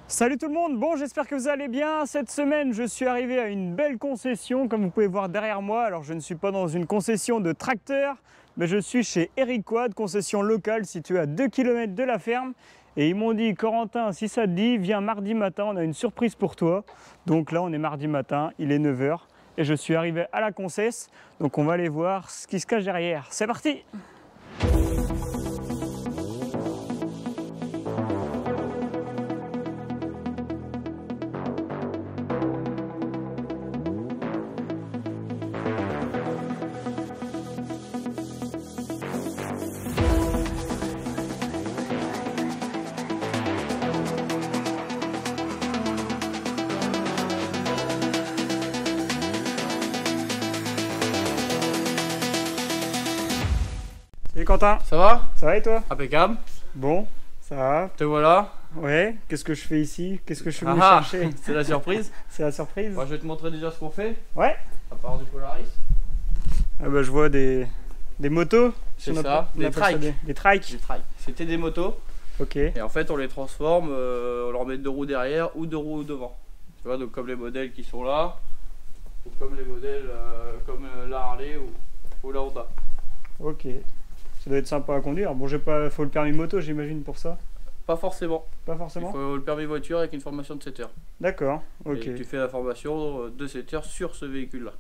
Salut tout le monde, bon j'espère que vous allez bien. Cette semaine je suis arrivé à une belle concession comme vous pouvez voir derrière moi. Alors je ne suis pas dans une concession de tracteurs, mais je suis chez Eric Quad, concession locale située à 2 km de la ferme. Et ils m'ont dit, Corentin, si ça te dit, viens mardi matin, on a une surprise pour toi. Donc là on est mardi matin, il est 9 h et je suis arrivé à la concesse. Donc on va aller voir ce qui se cache derrière. C'est parti! Salut Quentin, Ça va? ça va et toi? Impeccable. Bon, ça va. Te voilà. Ouais, qu'est-ce que je fais ici? Qu'est-ce que je suis venu Ah, chercher? c'est la surprise. C'est la surprise? Moi, je vais te montrer déjà ce qu'on fait. Ouais. À part du Polaris. Ah bah je vois des motos. C'est on a- ça, on des appelle ça trikes. Des trikes. Des trikes. C'était des motos. Ok. Et en fait, on les transforme. On leur met deux roues derrière ou deux roues devant. Tu vois, donc comme les modèles qui sont là. Ou comme les modèles comme la Harley ou la Honda. Ok. Ça doit être sympa à conduire. Bon, j'ai pas, faut le permis moto, j'imagine pour ça. Pas forcément. Pas Il forcément. faut le permis voiture avec une formation de 7 heures. D'accord. Ok. Et tu fais la formation de 7 heures sur ce véhicule-là.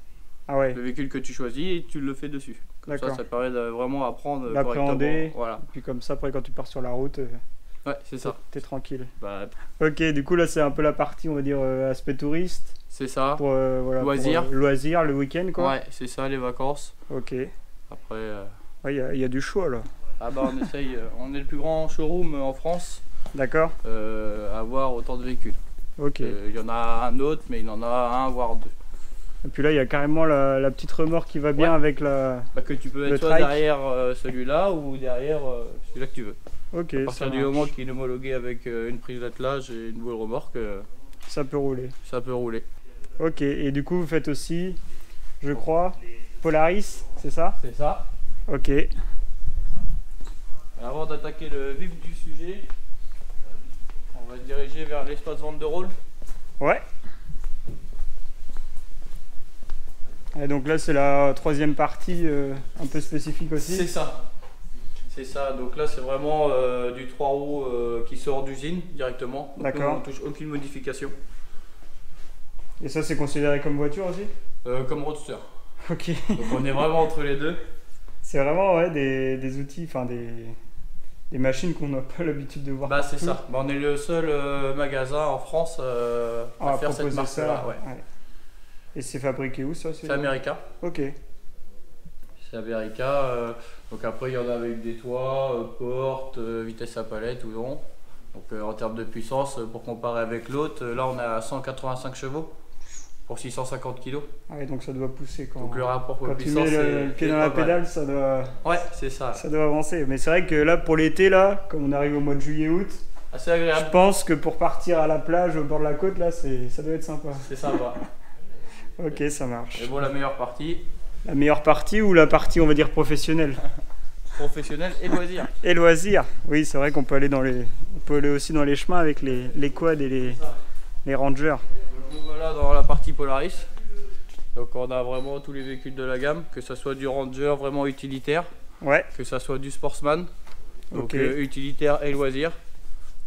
Ah ouais. Le véhicule que tu choisis, tu le fais dessus. Comme D'accord. ça permet de vraiment apprendre L'appréhender. correctement. Voilà. Puis comme ça, après quand tu pars sur la route, Ouais, c'est ça. t'es tranquille. Bah, Ok. Du coup là, c'est un peu la partie, on va dire aspect touriste c'est ça. pour voilà, Loisir. pour, loisir, le week-end quoi. Ouais, c'est ça, les vacances. Ok. Après, Ouais, il y a du choix là. ah bah on essaye. On est le plus grand showroom en France D'accord. à avoir autant de véhicules. Ok. Il y en a un autre, mais il en a un, voire deux. Et puis là, il y a carrément la petite remorque qui va bien Ouais. avec la. Bah, que tu peux Le mettre soit trike. derrière celui-là ou derrière celui-là que tu veux. Ok. À Ça partir du marche. moment qu'il est homologué avec une prise d'attelage et une nouvelle remorque, Ça peut rouler. ça peut rouler. Ok, et du coup vous faites aussi, je crois, Polaris, c'est ça? C'est ça. Ok, Avant d'attaquer le vif du sujet, on va se diriger vers l'espace vente de rôle. ouais. Et donc là c'est la troisième partie un peu spécifique C'est aussi. ça. C'est ça. Donc là, c'est vraiment du 3 roues qui sort d'usine directement. Donc D'accord. nous, on touche aucune modification. Et ça c'est considéré comme voiture aussi? Comme roadster. Ok. Donc on est vraiment entre les deux. C'est vraiment ouais, des outils, enfin des machines qu'on n'a pas l'habitude de voir. Bah c'est partout. ça. Bah, on est le seul magasin en France à À faire cette proposer ça. marque-là. Ouais. Ouais. Et c'est fabriqué où ça? C'est américain. Ok. C'est américain. Donc après, il y en a avec des toits, portes, vitesse à palette ou non. Donc en termes de puissance, pour comparer avec l'autre, là on est à 185 chevaux pour 650 kg. Ah ouais, donc ça doit pousser quand, Donc le rapport quand tu poids-puissance mets le pied dans la pas mal. pédale, ça doit. Ouais, c'est ça. Ça doit avancer, mais c'est vrai que là pour l'été là, comme on arrive au mois de juillet-août, Assez je agréable. pense que pour partir à la plage au bord de la côte là, ça doit être sympa. C'est sympa. Ok, ça marche. Et bon, la meilleure partie, La meilleure partie ou la partie on va dire professionnelle professionnelle et loisir. et loisirs. Oui, c'est vrai qu'on peut aller on peut aller aussi dans les chemins avec les quads et les rangers. Donc voilà dans la partie Polaris. Donc on a vraiment tous les véhicules de la gamme, que ce soit du Ranger vraiment utilitaire, Ouais, que ce soit du Sportsman, donc ok. utilitaire et loisir,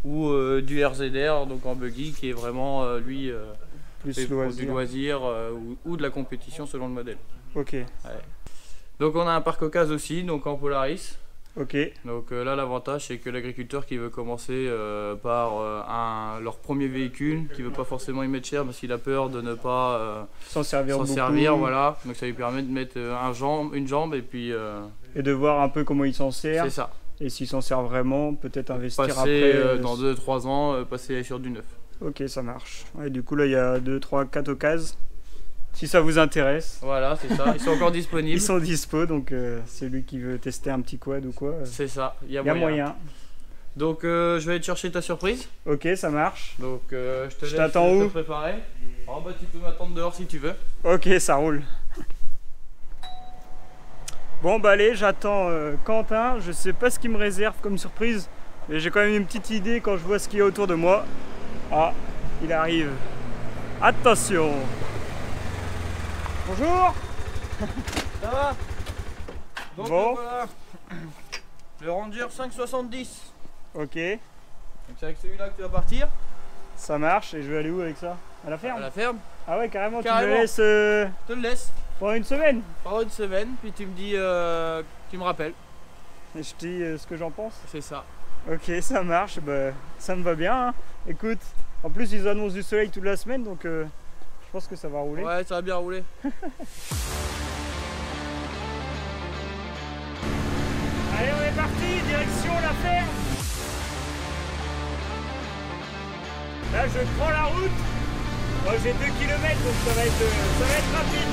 ou du RZR, donc en buggy, qui est vraiment lui Plus fait pour du loisirs. loisir ou de la compétition selon le modèle. Ok, Donc on a un parc occasion aussi, donc en Polaris. ok. Donc là l'avantage c'est que l'agriculteur qui veut commencer par leur premier véhicule, qui veut pas forcément y mettre cher parce qu'il a peur de ne pas S'en servir s'en beaucoup. servir, voilà. Donc ça lui permet de mettre une jambe et puis Et de voir un peu comment il s'en sert. c'est ça. Et s'il s'en sert vraiment, peut-être investir Passer après. dans 2-3 ans, passer sur du neuf. Ok, ça marche. Ouais, du coup, là, il y a 2, 3, 4 occasions. Si ça vous intéresse, Voilà, c'est ça. Ils sont encore disponibles. ils sont dispo. Donc, celui qui veut tester un petit quad ou quoi, C'est ça, il y a il y a moyen. moyen. Donc je vais aller te chercher ta surprise. Ok, ça marche. Donc je te laisse t'attends où te préparer. En bas tu peux m'attendre dehors si tu veux. Ok, ça roule. Bon, bah allez, j'attends Quentin. Je sais pas ce qu'il me réserve comme surprise. Mais j'ai quand même une petite idée quand je vois ce qu'il y a autour de moi. Ah, il arrive. Attention. Bonjour. Ça va? Donc Bon. voilà. Le Ranger 570. Ok, Donc c'est avec celui-là que tu vas partir ça marche. Et je vais aller où avec ça? À la à ferme? la ferme. Ah ouais, carrément, tu Carrément. me laisses Je te le laisse pendant une semaine. pendant une semaine, puis tu me dis, tu me rappelles. Et je te dis ce que j'en pense. C'est ça. Ok, ça marche, bah, ça me va bien. Hein. Écoute, en plus ils annoncent du soleil toute la semaine, donc je pense que ça va rouler. Ouais, ça va bien rouler. Allez, on est parti, direction la ferme. Là, je prends la route. Moi, j'ai 2 km, donc ça va être rapide.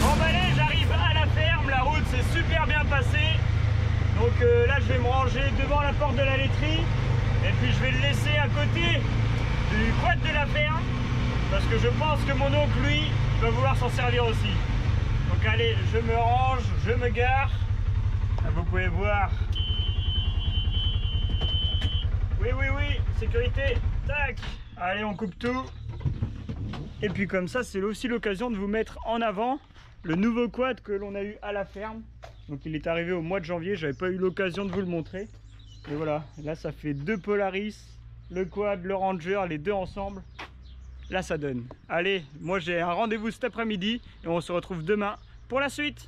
Bon, bah allez, j'arrive à la ferme. La route s'est super bien passée. Donc là, je vais me ranger devant la porte de la laiterie. Et puis, je vais le laisser à côté du quad de la ferme, parce que je pense que mon oncle, lui, va vouloir s'en servir aussi. Donc allez, je me range, je me gare. Là, vous pouvez voir. Oui, oui, oui, sécurité, tac. Allez, on coupe tout. Et puis comme ça, c'est aussi l'occasion de vous mettre en avant le nouveau quad que l'on a eu à la ferme. Donc il est arrivé au mois de janvier, j'avais pas eu l'occasion de vous le montrer. Et voilà, là ça fait 2 Polaris, le quad, le Ranger, les deux ensemble. Là ça donne. Allez, moi j'ai un rendez-vous cet après-midi et on se retrouve demain pour la suite.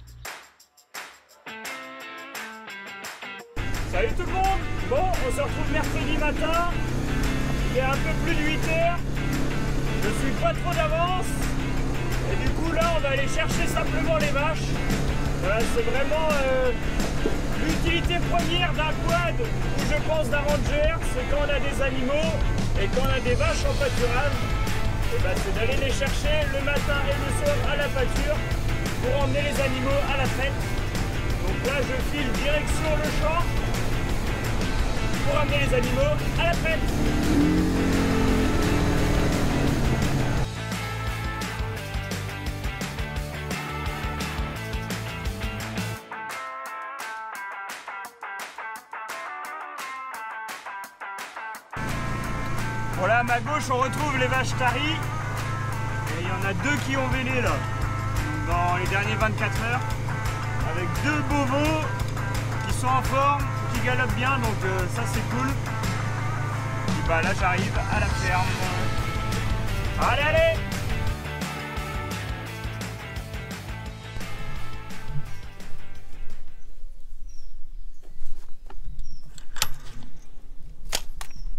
Salut tout le monde. Bon, on se retrouve mercredi matin. Il est un peu plus de 8 h. Je suis pas trop d'avance. Et du coup là on va aller chercher simplement les vaches. Voilà, c'est vraiment l'utilité première d'un quad, ou je pense d'un Ranger, c'est quand on a des animaux et quand on a des vaches en pâturage, et ben c'est d'aller les chercher le matin et le soir à la pâture pour emmener les animaux à la traite. Donc là je file direction le champ pour amener les animaux à la traite. Voilà, à ma gauche, on retrouve les vaches taries. Et il y en a 2 qui ont vélé là, dans les derniers 24 heures. Avec 2 beaux veaux qui sont en forme, qui galopent bien, donc ça c'est cool. Et bah là, j'arrive à la ferme. Allez, allez!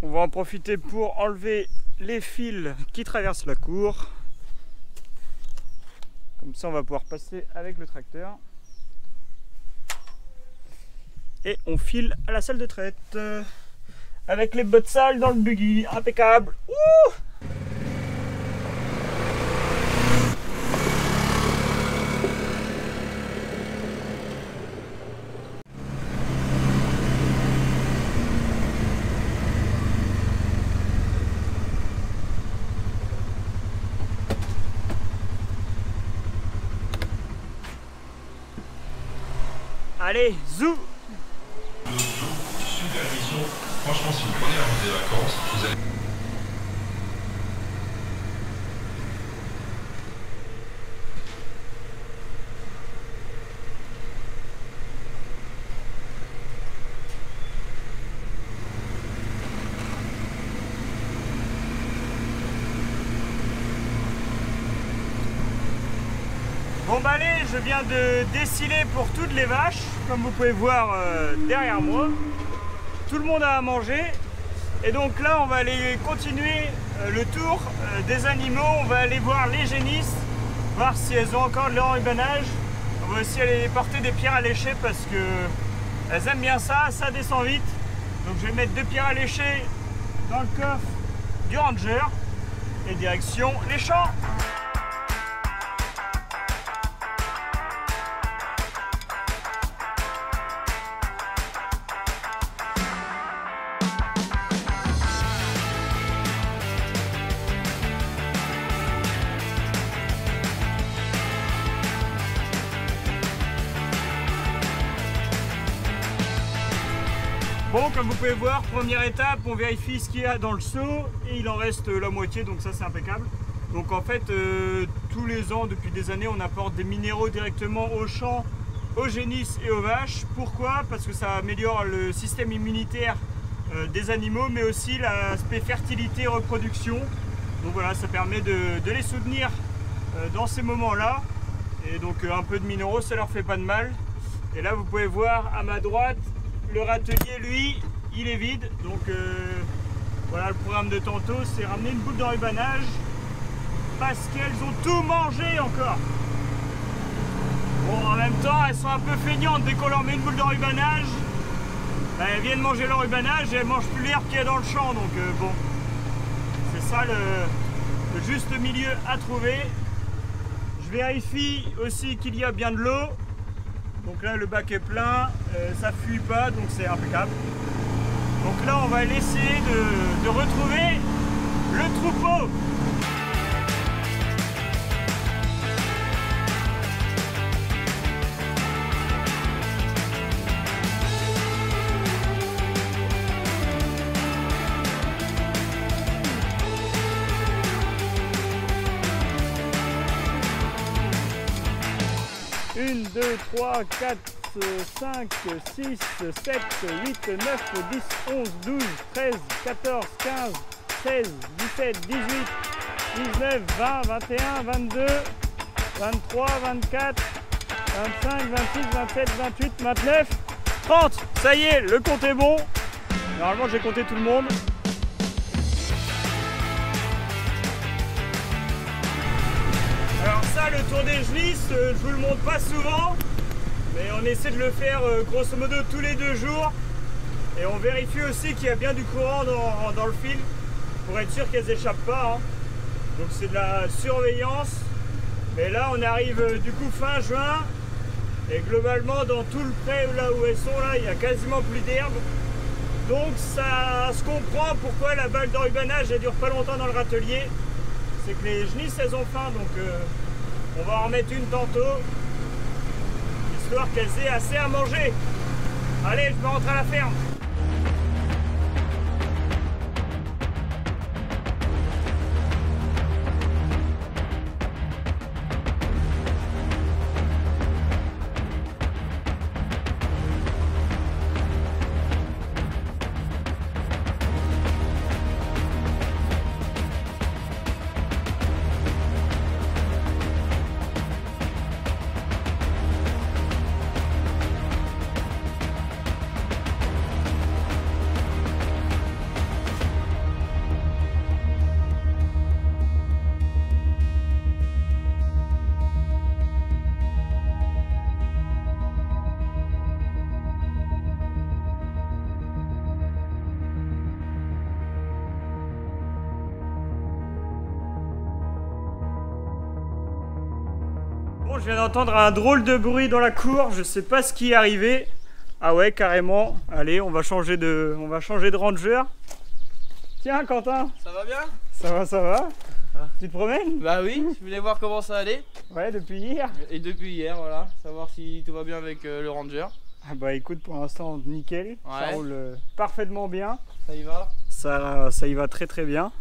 On va en profiter pour enlever les fils qui traversent la cour. Comme ça, on va pouvoir passer avec le tracteur. Et on file à la salle de traite. Avec les bottes sales dans le buggy. Impeccable. Ouh! Allez, zou! Supervision. Franchement, si vous prenez des vacances, vous allez... Bon bah allez, je viens de déciler pour toutes les vaches, comme vous pouvez voir derrière moi. Tout le monde a à manger. Et donc là, on va aller continuer le tour des animaux. On va aller voir les génisses, voir si elles ont encore de l'enrubanage. On va aussi aller porter des pierres à lécher parce que elles aiment bien ça, ça descend vite. Donc je vais mettre 2 pierres à lécher dans le coffre du Ranger et direction les champs. Bon, comme vous pouvez voir, première étape, on vérifie ce qu'il y a dans le seau et il en reste la moitié, donc ça c'est impeccable. Donc en fait, tous les ans, depuis des années, on apporte des minéraux directement aux champs, aux génisses et aux vaches. Pourquoi? Parce que ça améliore le système immunitaire des animaux, mais aussi l'aspect fertilité et reproduction. Donc voilà, ça permet de les soutenir dans ces moments-là. Et donc un peu de minéraux, ça leur fait pas de mal. Et là, vous pouvez voir à ma droite, le râtelier, lui, il est vide. Donc voilà, le programme de tantôt, c'est ramener une boule d'enrubanage parce qu'elles ont tout mangé encore. Bon, en même temps, elles sont un peu feignantes. Dès qu'on leur met une boule d'enrubanage, bah, elles viennent manger l'enrubanage et elles mangent plus l'herbe qu'il y a dans le champ. Donc bon, c'est ça le juste milieu à trouver. Je vérifie aussi qu'il y a bien de l'eau. Donc là, le bac est plein, ça fuit pas, donc c'est impeccable. Donc là, on va essayer de retrouver le troupeau. Une, 2, 3, 4, 5, 6, 7, 8, 9, 10, 11, 12, 13, 14, 15, 16, 17, 18, 19, 20, 21, 22, 23, 24, 25, 26, 27, 28, 29, 30. Ça y est, le compte est bon. Normalement, j'ai compté tout le monde. Alors ça, le tour des génisses, je vous le montre pas souvent, mais on essaie de le faire grosso modo tous les 2 jours. Et on vérifie aussi qu'il y a bien du courant dans le fil pour être sûr qu'elles n'échappent pas. Hein. Donc c'est de la surveillance. Mais là, on arrive du coup fin juin. Et globalement, dans tout le pré là où elles sont, là, il n'y a quasiment plus d'herbe. Donc ça se comprend pourquoi la balle d'enrubanage, elle dure pas longtemps dans le râtelier. C'est que les génisses, elles ont faim, donc on va en remettre une tantôt, histoire qu'elles aient assez à manger. Allez, je me rentre à la ferme. Bon, je viens d'entendre un drôle de bruit dans la cour, je sais pas ce qui est arrivé. Ah ouais, carrément. Allez, on va changer de ranger. Tiens, Quentin. Ça va bien? Ça va, ça va. Ah. Tu te promènes? Bah oui, je voulais voir comment ça allait. Ouais, depuis hier. Et depuis hier, voilà, savoir si tout va bien avec le Ranger. Ah bah écoute, pour l'instant, nickel. Ouais. Ça roule parfaitement bien. Ça y va? Ça y va très très bien.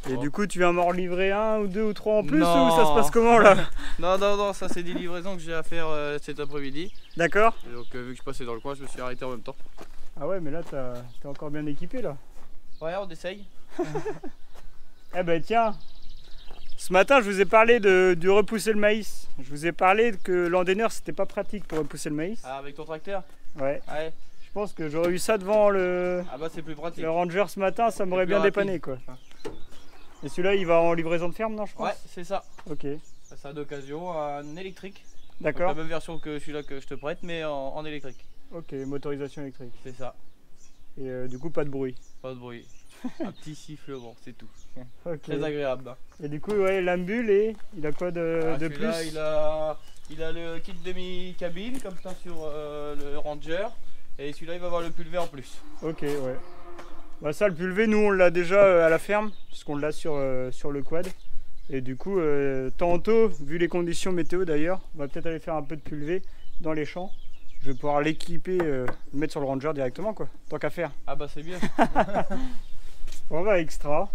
Et Bon. du coup, tu viens m'en relivrer 1 ou 2 ou 3 en plus Non. ou ça se passe comment là? Non, ça c'est des livraisons que j'ai à faire cet après-midi. D'accord. Et donc vu que je passais dans le coin, je me suis arrêté en même temps. Ah ouais, mais là, t'es encore bien équipé là. Ouais, on essaye. Eh ben tiens, ce matin, je vous ai parlé du repousser le maïs. Je vous ai parlé que l'endaineur, c'était pas pratique pour repousser le maïs. Ah, avec ton tracteur? Ouais. Ouais. Je pense que j'aurais eu ça devant le Ah bah c'est plus pratique. Ranger ce matin, ça m'aurait plus bien rapide. dépanné quoi. Et celui-là, il va en livraison de ferme, non, je pense? Ouais, c'est ça. Ok, Ça d'occasion, un électrique. Donc, d'accord. la même version que celui-là que je te prête, mais en électrique. Ok, motorisation électrique. C'est ça. Et du coup, pas de bruit. Pas de bruit. Un petit sifflement, c'est tout. Ok. Très agréable. Hein. Et du coup, ouais, l'ambule, et il a quoi de Celui-là, plus? il a le kit demi-cabine, comme ça sur le Ranger. Et celui-là, il va avoir le pulvé en plus. Ok, ouais. Bah ça, le pulvé, nous, on l'a déjà à la ferme, puisqu'on l'a sur le quad. Et du coup, tantôt, vu les conditions météo d'ailleurs, on va peut-être aller faire un peu de pulvé dans les champs. je vais pouvoir l'équiper, le mettre sur le Ranger directement quoi, tant qu'à faire. Ah bah c'est bien. Bon bah extra.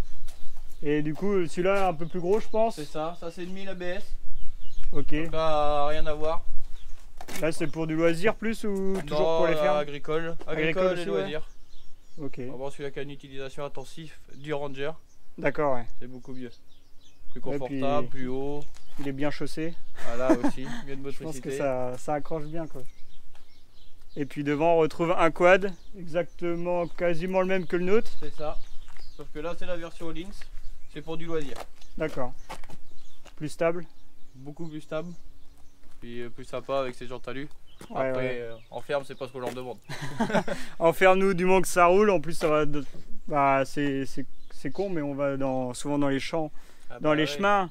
Et du coup celui-là un peu plus gros je pense. C'est ça c'est une 1000 ABS. Ok. Donc là rien à voir. Là c'est pour du loisir plus ou toujours Non, pour les fermes? agricole Agricole et aussi, loisirs. Ok. Bon, celui-là qui a une utilisation intensive du Ranger, D'accord ouais. c'est beaucoup mieux. Plus Ouais, confortable, puis- plus haut. Il est bien chaussé. Voilà aussi, mieux de Je pense que motricité. ça accroche bien quoi. Et puis devant on retrouve un quad, exactement quasiment le même que le nôtre. C'est ça. Sauf que là c'est la version Lynx, c'est pour du loisir. D'accord. Plus stable. Beaucoup plus stable. Puis plus sympa avec ses jantes alu. Ouais, Après ouais. en ferme c'est pas ce qu'on leur demande. Enferme-nous du moment que ça roule. En plus ça va. Bah, c'est con mais on va souvent dans les champs, Ah dans bah les ouais, chemins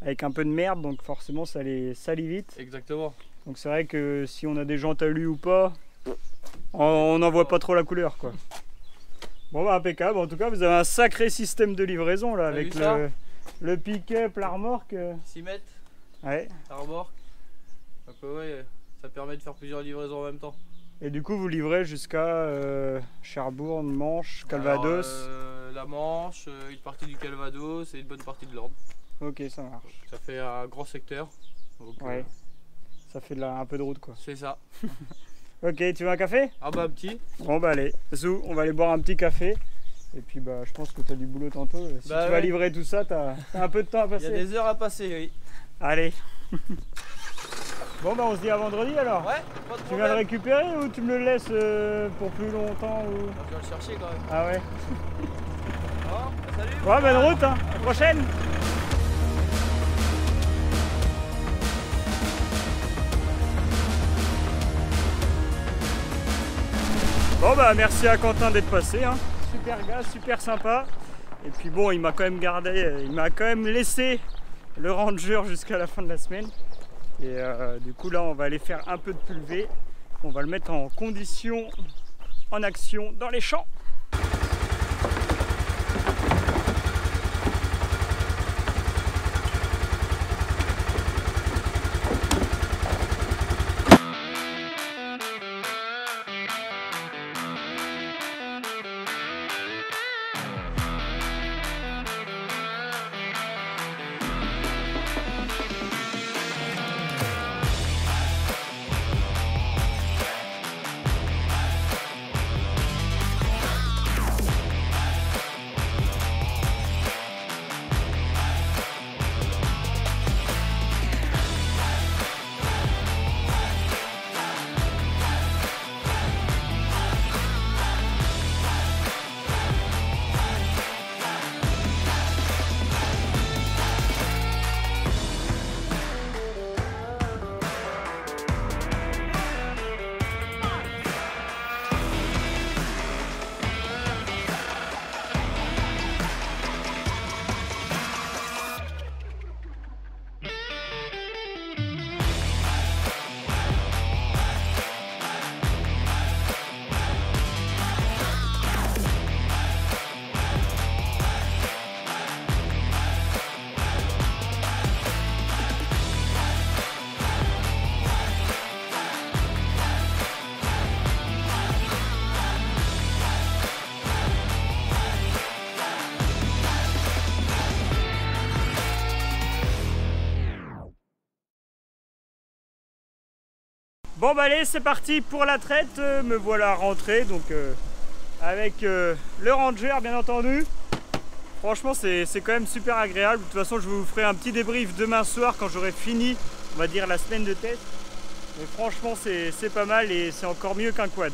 avec un peu de merde donc forcément ça les salit vite. Exactement. Donc c'est vrai que si on a des jantes alu ou pas, on n'en voit pas trop la couleur quoi. Bon bah impeccable, en tout cas vous avez un sacré système de livraison là T'as avec vu ça le pick-up, la remorque. 6 mètres, Ouais. la remorque. Donc ouais, ça permet de faire plusieurs livraisons en même temps. Et du coup vous livrez jusqu'à Cherbourg, Manche, Calvados. Alors, la Manche, une partie du Calvados et une bonne partie de l'Orne. Ok ça marche. Ça fait un grand secteur. Donc, Ouais. Ça fait un peu de route quoi. c'est ça. Ok, tu veux un café? Ah bah petit. Bon bah allez, Zou, on va aller boire un petit café. Et puis bah je pense que tu as du boulot tantôt. Si Bah tu vas ouais. livrer tout ça, t'as un peu de temps à Il y a passer. des heures à passer, oui. Allez. Bon bah on se dit à vendredi alors. Ouais, pas de Tu viens le problème. récupérer ou tu me le laisses pour plus longtemps ou... Je viens le chercher quand même. Ah ouais. Bon, bah, salut. Ouais, bonne route, hein. À la prochaine. Bon bah merci à Quentin d'être passé, hein. Super gars, super sympa. Et puis bon, il m'a quand même gardé, il m'a quand même laissé le Ranger jusqu'à la fin de la semaine. Et du coup là on va aller faire un peu de pulvé. On va le mettre en condition, en action dans les champs. Bon bah allez, c'est parti pour la traite. Me voilà rentré donc avec le Ranger bien entendu. Franchement c'est quand même super agréable. De toute façon je vous ferai un petit débrief demain soir quand j'aurai fini, on va dire, la semaine de test. Mais franchement c'est pas mal et c'est encore mieux qu'un quad.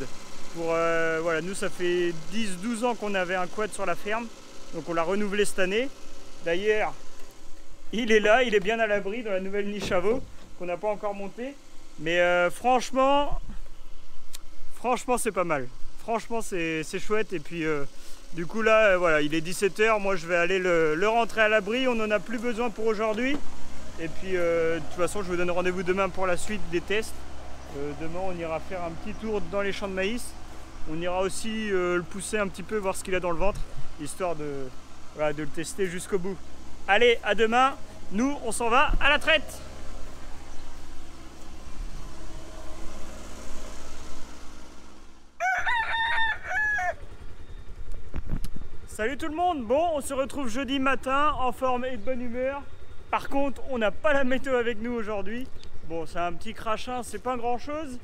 Voilà, nous ça fait 10-12 ans qu'on avait un quad sur la ferme. Donc on l'a renouvelé cette année. D'ailleurs il est là, il est bien à l'abri dans la nouvelle niche à veau qu'on n'a pas encore montée. Mais franchement c'est pas mal. Franchement c'est chouette. Et puis du coup là voilà, il est 17 h. Moi je vais aller le rentrer à l'abri. On n'en a plus besoin pour aujourd'hui. Et puis de toute façon je vous donne rendez-vous demain pour la suite des tests. Demain on ira faire un petit tour dans les champs de maïs. On ira aussi le pousser un petit peu, voir ce qu'il a dans le ventre, histoire de le tester jusqu'au bout. Allez, à demain. Nous on s'en va à la traite. Salut tout le monde. Bon, on se retrouve jeudi matin en forme et de bonne humeur. Par contre, on n'a pas la météo avec nous aujourd'hui. Bon, c'est un petit crachin, c'est pas grand chose.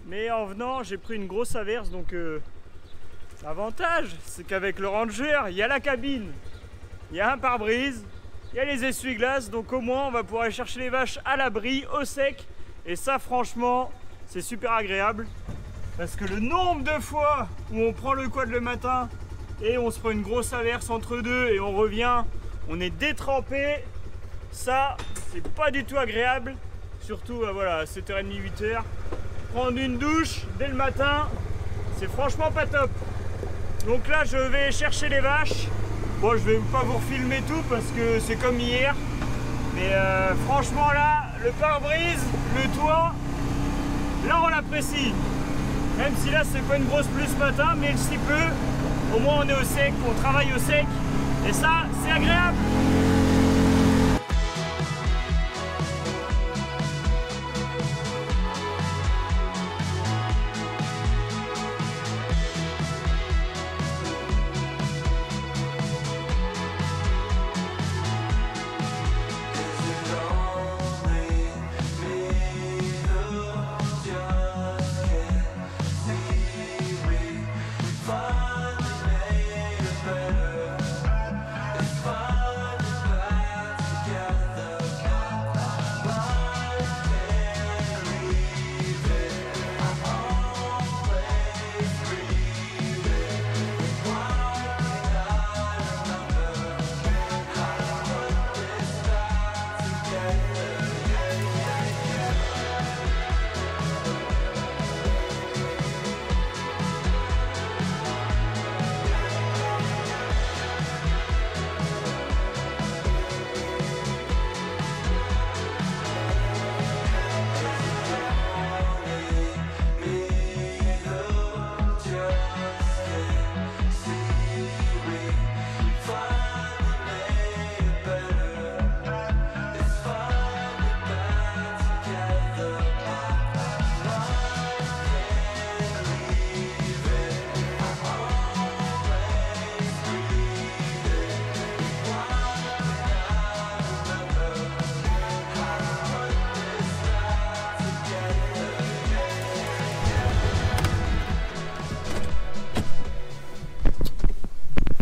Mais en venant, j'ai pris une grosse averse, donc l'avantage, c'est qu'avec le Ranger, il y a la cabine, il y a un pare-brise, il y a les essuie-glaces, donc au moins on va pouvoir aller chercher les vaches à l'abri, au sec. Et ça, franchement, c'est super agréable. Parce que le nombre de fois où on prend le quad le matin et on se prend une grosse averse entre deux et on revient, on est détrempé, ça, c'est pas du tout agréable. Surtout, voilà, à 7h30, 8h. Prendre une douche dès le matin, c'est franchement pas top. Donc là, je vais chercher les vaches. Bon, je vais pas vous refilmer tout parce que c'est comme hier. Mais franchement là, le pare-brise, le toit, là on l'apprécie. Même si là c'est pas une grosse pluie ce matin, mais si peu, au moins on est au sec, on travaille au sec. Et ça, c'est agréable.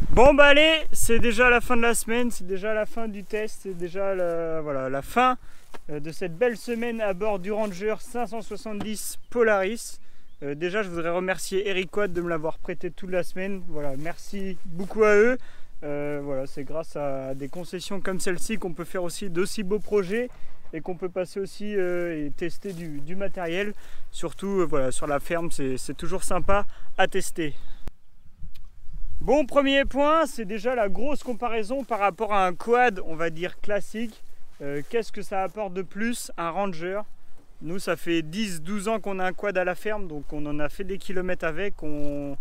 Bon bah allez, c'est déjà la fin de la semaine, c'est déjà la fin du test, c'est déjà la fin de cette belle semaine à bord du Ranger 570 Polaris. Déjà je voudrais remercier Eriquad de me l'avoir prêté toute la semaine, voilà, merci beaucoup à eux. Voilà, c'est grâce à des concessions comme celle-ci qu'on peut faire aussi d'aussi beaux projets et qu'on peut passer aussi et tester du matériel. Surtout voilà, sur la ferme, c'est toujours sympa à tester. Bon, premier point, c'est déjà la grosse comparaison par rapport à un quad, on va dire classique. Qu'est-ce que ça apporte de plus un Ranger? Nous, ça fait 10-12 ans qu'on a un quad à la ferme, donc on en a fait des kilomètres avec, on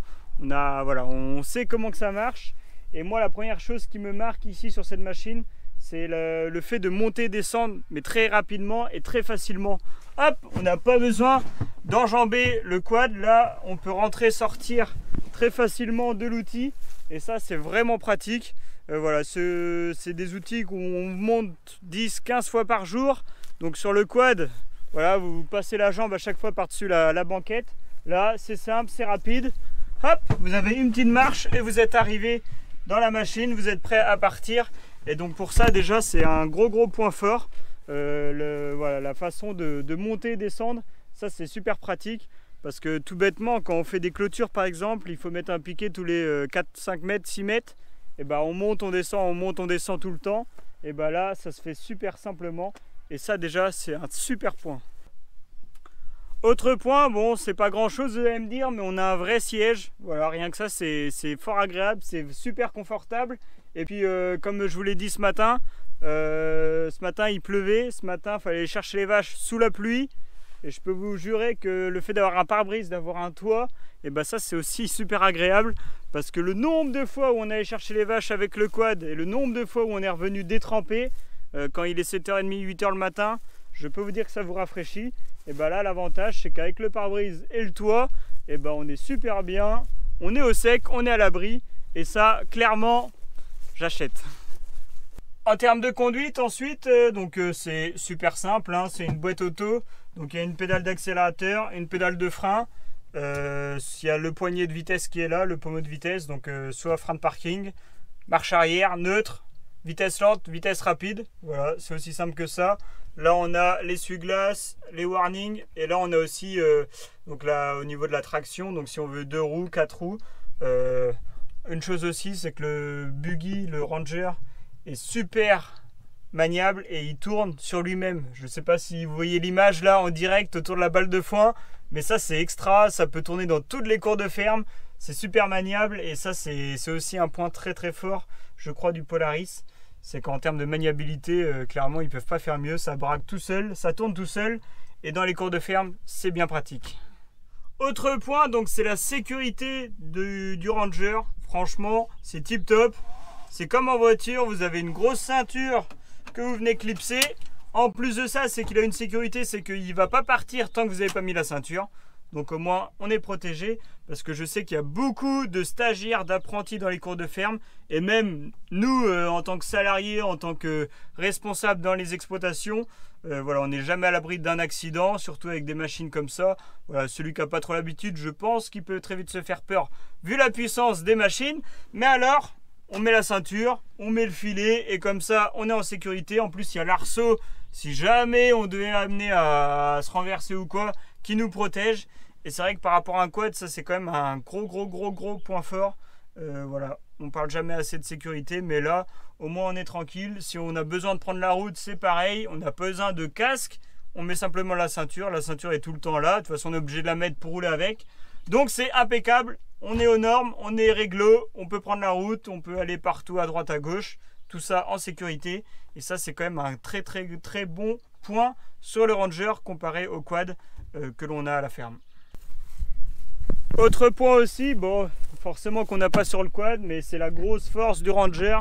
sait comment que ça marche. Et moi, la première chose qui me marque ici sur cette machine, c'est le fait de monter et descendre, mais très rapidement et très facilement. Hop, on n'a pas besoin d'enjamber le quad, là on peut rentrer, sortir très facilement de l'outil et ça c'est vraiment pratique. Voilà, c'est des outils qu'on monte 10-15 fois par jour, donc sur le quad, voilà, vous passez la jambe à chaque fois par-dessus la banquette. Là c'est simple, c'est rapide, hop, vous avez une petite marche et vous êtes arrivé dans la machine, vous êtes prêt à partir. Et donc pour ça déjà c'est un gros point fort. Voilà, la façon de monter et descendre, ça c'est super pratique. Parce que tout bêtement, quand on fait des clôtures par exemple, il faut mettre un piquet tous les 4-5 mètres, 6 mètres. Et bah on monte, on descend tout le temps. Et bah là, ça se fait super simplement. Et ça déjà, c'est un super point. Autre point, bon, c'est pas grand chose, vous allez me dire, mais on a un vrai siège. Voilà, rien que ça, c'est fort agréable, c'est super confortable. Et puis, comme je vous l'ai dit ce matin, il pleuvait. Ce matin, il fallait aller chercher les vaches sous la pluie. Et je peux vous jurer que le fait d'avoir un pare-brise, d'avoir un toit, et ben ça c'est aussi super agréable parce que le nombre de fois où on allait chercher les vaches avec le quad et le nombre de fois où on est revenu détrempé quand il est 7h30, 8h le matin, je peux vous dire que ça vous rafraîchit. Et ben là l'avantage c'est qu'avec le pare-brise et le toit, et ben on est super bien, on est au sec, on est à l'abri Et ça, clairement, j'achète. En termes de conduite ensuite, c'est super simple, hein, c'est une boîte auto. Donc il y a une pédale d'accélérateur, une pédale de frein. Il y a le poignet de vitesse qui est là, le pommeau de vitesse. Donc soit frein de parking, marche arrière, neutre, vitesse lente, vitesse rapide. Voilà, c'est aussi simple que ça. Là on a l'essuie-glace, les warnings. Et là on a aussi, donc là au niveau de la traction, donc si on veut 2 roues, 4 roues. Une chose aussi, c'est que le buggy, le Ranger, est super maniable et il tourne sur lui-même. Je ne sais pas si vous voyez l'image là en direct autour de la balle de foin, mais ça c'est extra, ça peut tourner dans toutes les cours de ferme, c'est super maniable et ça c'est aussi un point très très fort, je crois, du Polaris. C'est qu'en termes de maniabilité, clairement ils ne peuvent pas faire mieux, ça braque tout seul, ça tourne tout seul et dans les cours de ferme c'est bien pratique. Autre point, donc c'est la sécurité du Ranger. Franchement c'est tip top. C'est comme en voiture, vous avez une grosse ceinture que vous venez clipser. En plus de ça, c'est qu'il a une sécurité, c'est qu'il ne va pas partir tant que vous n'avez pas mis la ceinture. Donc au moins, on est protégé. Parce que je sais qu'il y a beaucoup de stagiaires, d'apprentis dans les cours de ferme. Et même nous, en tant que salariés, en tant que responsables dans les exploitations, voilà, on n'est jamais à l'abri d'un accident, surtout avec des machines comme ça. Voilà, celui qui n'a pas trop l'habitude, je pense qu'il peut très vite se faire peur, vu la puissance des machines. Mais alors, on met la ceinture, on met le filet et comme ça on est en sécurité. En plus il y a l'arceau si jamais on devait amener à se renverser ou quoi, qui nous protège. Et c'est vrai que par rapport à un quad, ça c'est quand même un gros point fort. Voilà, on parle jamais assez de sécurité, mais là au moins on est tranquille. Si on a besoin de prendre la route, c'est pareil, on n'a pas besoin de casque, on met simplement la ceinture est tout le temps là, de toute façon on est obligé de la mettre pour rouler avec. Donc c'est impeccable. On est aux normes, on est réglo, on peut prendre la route, on peut aller partout à droite à gauche, tout ça en sécurité. Et ça c'est quand même un très bon point sur le Ranger comparé au quad que l'on a à la ferme. Autre point aussi, bon forcément qu'on n'a pas sur le quad, mais c'est la grosse force du Ranger.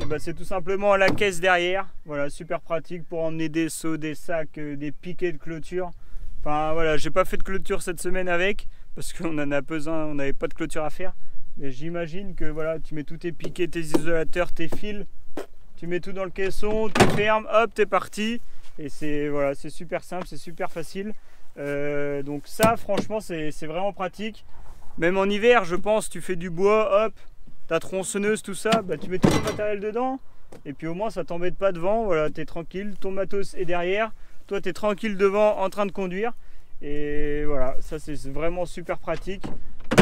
Et ben, c'est tout simplement la caisse derrière. Voilà, super pratique pour emmener des seaux, des sacs, des piquets de clôture. Enfin voilà, j'ai pas fait de clôture cette semaine avec, parce qu'on en a besoin, on n'avait pas de clôture à faire. Mais j'imagine que voilà, tu mets tous tes piquets, tes isolateurs, tes fils, tu mets tout dans le caisson, tu fermes, hop, t'es parti. Et c'est voilà, c'est super simple, c'est super facile. Donc ça, franchement, c'est vraiment pratique. Même en hiver, je pense, tu fais du bois, hop, ta tronçonneuse, tout ça, bah, tu mets tout ton matériel dedans. Et puis au moins, ça t'embête pas devant. Voilà, t'es tranquille, ton matos est derrière. Toi, t'es tranquille devant, en train de conduire. Et voilà, ça c'est vraiment super pratique.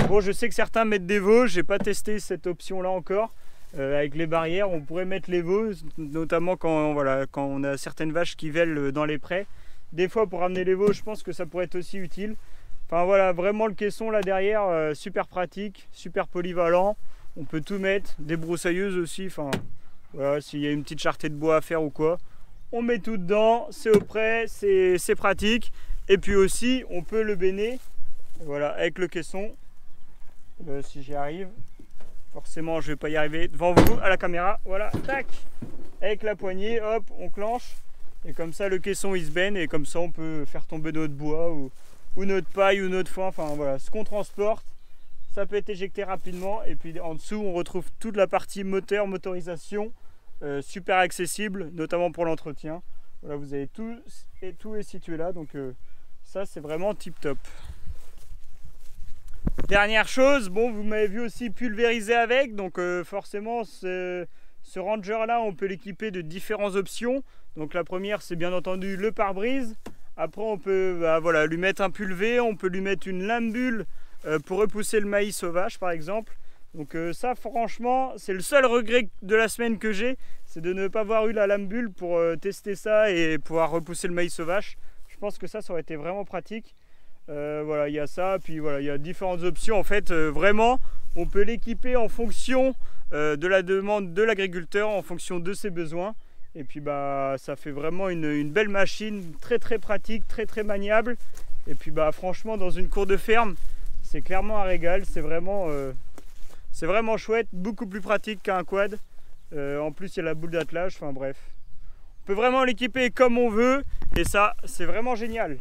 Bon, je sais que certains mettent des veaux, j'ai pas testé cette option là encore. Avec les barrières, on pourrait mettre les veaux, notamment quand on a certaines vaches qui vèlent dans les prés. Des fois pour ramener les veaux, je pense que ça pourrait être aussi utile. Enfin voilà, vraiment le caisson là derrière, super pratique, super polyvalent. On peut tout mettre, des broussailleuses aussi, enfin voilà, s'il y a une petite charretée de bois à faire ou quoi. On met tout dedans, c'est au près, c'est pratique. Et puis aussi, on peut le béner, voilà, avec le caisson. Si j'y arrive, forcément, je vais pas y arriver devant vous à la caméra. Voilà, tac, avec la poignée, hop, on clenche. Et comme ça, le caisson il se baigne et comme ça, on peut faire tomber notre bois ou notre paille ou notre foin. Enfin voilà, ce qu'on transporte, ça peut être éjecté rapidement. Et puis en dessous, on retrouve toute la partie moteur, motorisation, super accessible, notamment pour l'entretien. Voilà, vous avez tout est situé là, donc ça c'est vraiment tip top. Dernière chose, bon, vous m'avez vu aussi pulvériser avec, donc forcément ce Ranger là, on peut l'équiper de différentes options. Donc la première, c'est bien entendu le pare-brise. Après, on peut voilà, lui mettre un pulvé, on peut lui mettre une lame-bulle pour repousser le maïs sauvage par exemple. Donc ça, franchement, c'est le seul regret de la semaine que j'ai, c'est de ne pas avoir eu la lame-bulle pour tester ça et pouvoir repousser le maïs sauvage. Je pense que ça aurait été vraiment pratique. Voilà, il y a ça, puis voilà, il y a différentes options. En fait, vraiment, on peut l'équiper en fonction de la demande de l'agriculteur, en fonction de ses besoins. Et puis bah, ça fait vraiment une belle machine, très pratique, très maniable. Et puis bah, franchement, dans une cour de ferme, c'est clairement un régal. C'est vraiment chouette, beaucoup plus pratique qu'un quad. En plus, il y a la boule d'attelage. Enfin bref, on peut vraiment l'équiper comme on veut. Et ça, c'est vraiment génial.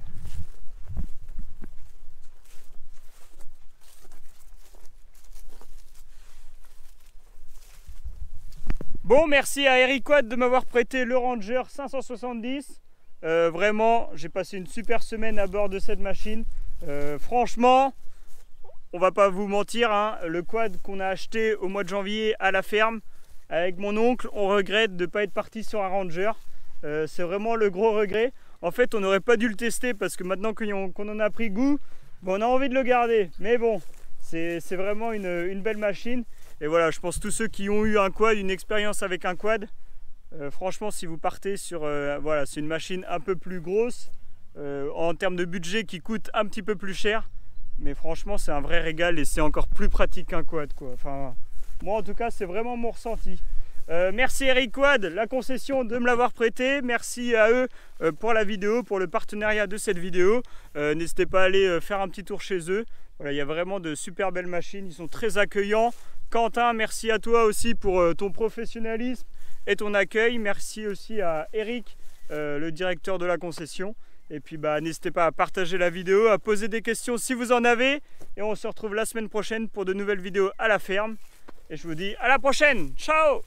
Bon, merci à Eric Quad de m'avoir prêté le Ranger 570. Vraiment, j'ai passé une super semaine à bord de cette machine. Franchement, on va pas vous mentir, hein, le quad qu'on a acheté au mois de janvier à la ferme avec mon oncle, on regrette de ne pas être parti sur un Ranger. C'est vraiment le gros regret. En fait, on n'aurait pas dû le tester parce que maintenant qu'on en a pris goût, bon, on a envie de le garder. Mais bon, c'est vraiment une belle machine. Et voilà, je pense que tous ceux qui ont eu un quad, une expérience avec un quad, franchement, si vous partez sur... voilà, c'est une machine un peu plus grosse, en termes de budget qui coûte un petit peu plus cher. Mais franchement, c'est un vrai régal et c'est encore plus pratique qu'un quad, quoi. Enfin, moi, en tout cas, c'est vraiment mon ressenti. Merci Eric Quad, la concession, de me l'avoir prêté. Merci à eux pour la vidéo, pour le partenariat de cette vidéo. N'hésitez pas à aller faire un petit tour chez eux. Voilà, il y a vraiment de super belles machines, ils sont très accueillants. Quentin, merci à toi aussi pour ton professionnalisme et ton accueil. Merci aussi à Eric, le directeur de la concession. Et puis n'hésitez pas à partager la vidéo, à poser des questions si vous en avez. Et on se retrouve la semaine prochaine pour de nouvelles vidéos à la ferme. Et je vous dis à la prochaine. Ciao!